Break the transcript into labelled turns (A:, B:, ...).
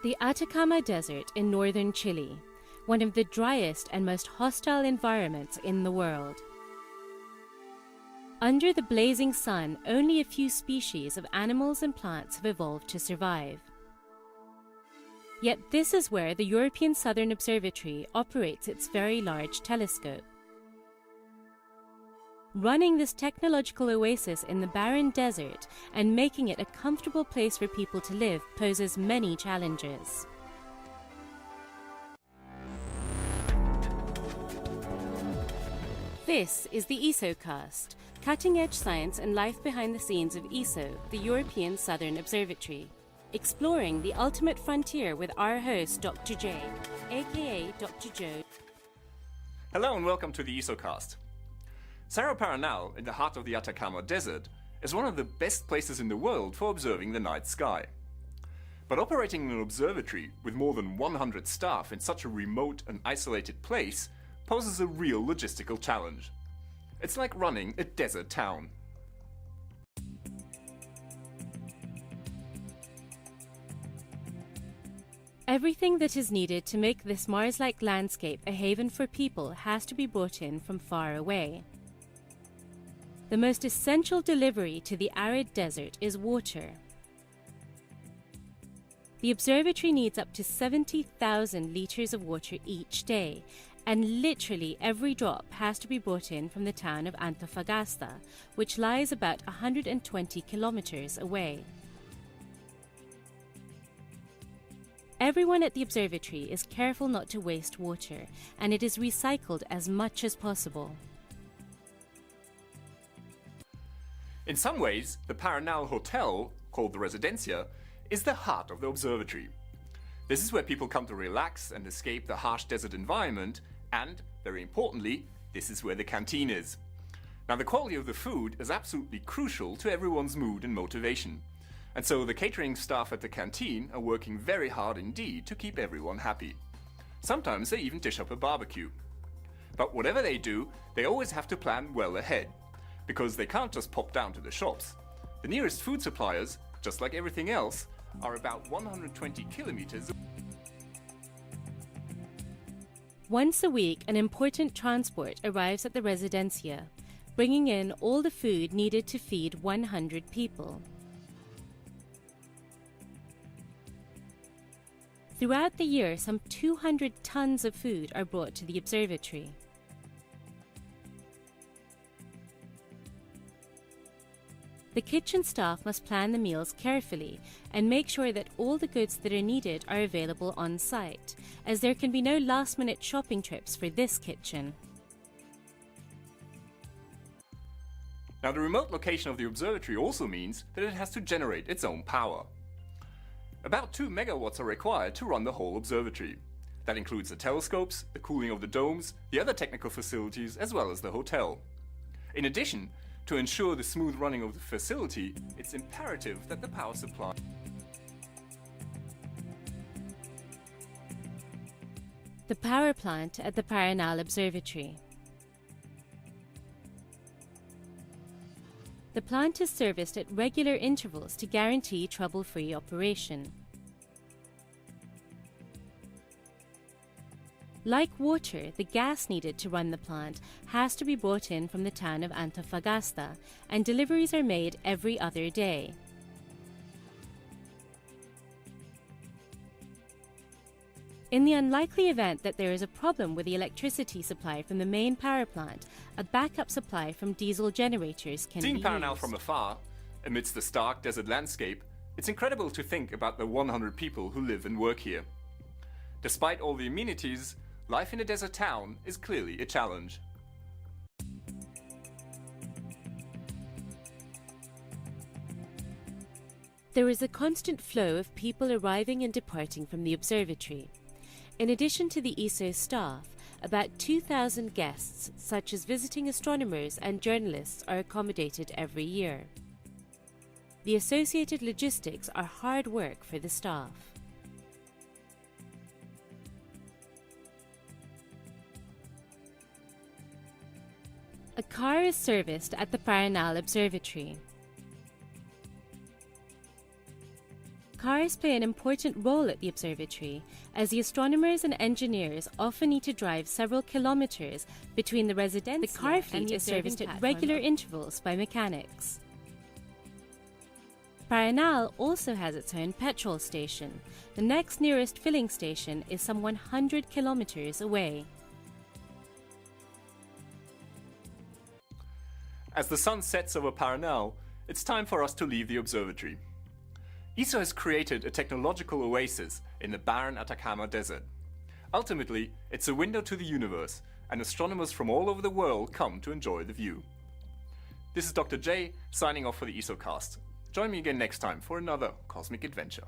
A: The Atacama Desert in northern Chile, one of the driest and most hostile environments in the world. Under the blazing sun, only a few species of animals and plants have evolved to survive. Yet this is where the European Southern Observatory operates its very large telescope. Running this technological oasis in the barren desert and making it a comfortable place for people to live poses many challenges. This is the ESOcast, cutting-edge science and life behind the scenes of ESO, the European Southern Observatory, exploring the ultimate frontier with our host, Dr. J, aka Dr. Joe.
B: Hello and welcome to the ESOcast. Cerro Paranal, in the heart of the Atacama Desert, is one of the best places in the world for observing the night sky. But operating an observatory with more than 100 staff in such a remote and isolated place poses a real logistical challenge. It's like running a desert town.
A: Everything that is needed to make this Mars-like landscape a haven for people has to be brought in from far away. The most essential delivery to the arid desert is water. The observatory needs up to 70,000 litres of water each day, and literally every drop has to be brought in from the town of Antofagasta, which lies about 120 kilometres away. Everyone at the observatory is careful not to waste water, and it is recycled as much as possible.
B: In some ways, the Paranal Hotel, called the Residencia, is the heart of the observatory. This is where people come to relax and escape the harsh desert environment, and, very importantly, this is where the canteen is. Now, the quality of the food is absolutely crucial to everyone's mood and motivation, and so the catering staff at the canteen are working very hard indeed to keep everyone happy. Sometimes they even dish up a barbecue. But whatever they do, they always have to plan well ahead, because they can't just pop down to the shops. The nearest food suppliers, just like everything else, are about 120 kilometers.
A: Once a week, an important transport arrives at the Residencia, bringing in all the food needed to feed 100 people. Throughout the year, some 200 tons of food are brought to the observatory. The kitchen staff must plan the meals carefully and make sure that all the goods that are needed are available on site, as there can be no last-minute shopping trips for this kitchen.
B: Now, the remote location of the observatory also means that it has to generate its own power. About 2 megawatts are required to run the whole observatory. That includes the telescopes, the cooling of the domes, the other technical facilities, as well as the hotel. In addition, to ensure the smooth running of the facility, it's imperative that the power supply.
A: The power plant at the Paranal Observatory. The plant is serviced at regular intervals to guarantee trouble-free operation. Like water, the gas needed to run the plant has to be brought in from the town of Antofagasta, and deliveries are made every other day. In the unlikely event that there is a problem with the electricity supply from the main power plant, a backup supply from diesel generators can be used.
B: Seeing Paranal from afar, amidst the stark desert landscape, it's incredible to think about the 100 people who live and work here. Despite all the amenities, life in a desert town is clearly a challenge.
A: There is a constant flow of people arriving and departing from the observatory. In addition to the ESO staff, about 2,000 guests, such as visiting astronomers and journalists, are accommodated every year. The associated logistics are hard work for the staff. A car is serviced at the Paranal Observatory. Cars play an important role at the observatory, as the astronomers and engineers often need to drive several kilometers between the residencia. The car fleet is serviced at regular intervals by mechanics. Paranal also has its own petrol station. The next nearest filling station is some 100 kilometers away.
B: As the sun sets over Paranal, it's time for us to leave the observatory. ESO has created a technological oasis in the barren Atacama Desert. Ultimately, it's a window to the universe, and astronomers from all over the world come to enjoy the view. This is Dr. J, signing off for the ESOcast. Join me again next time for another cosmic adventure.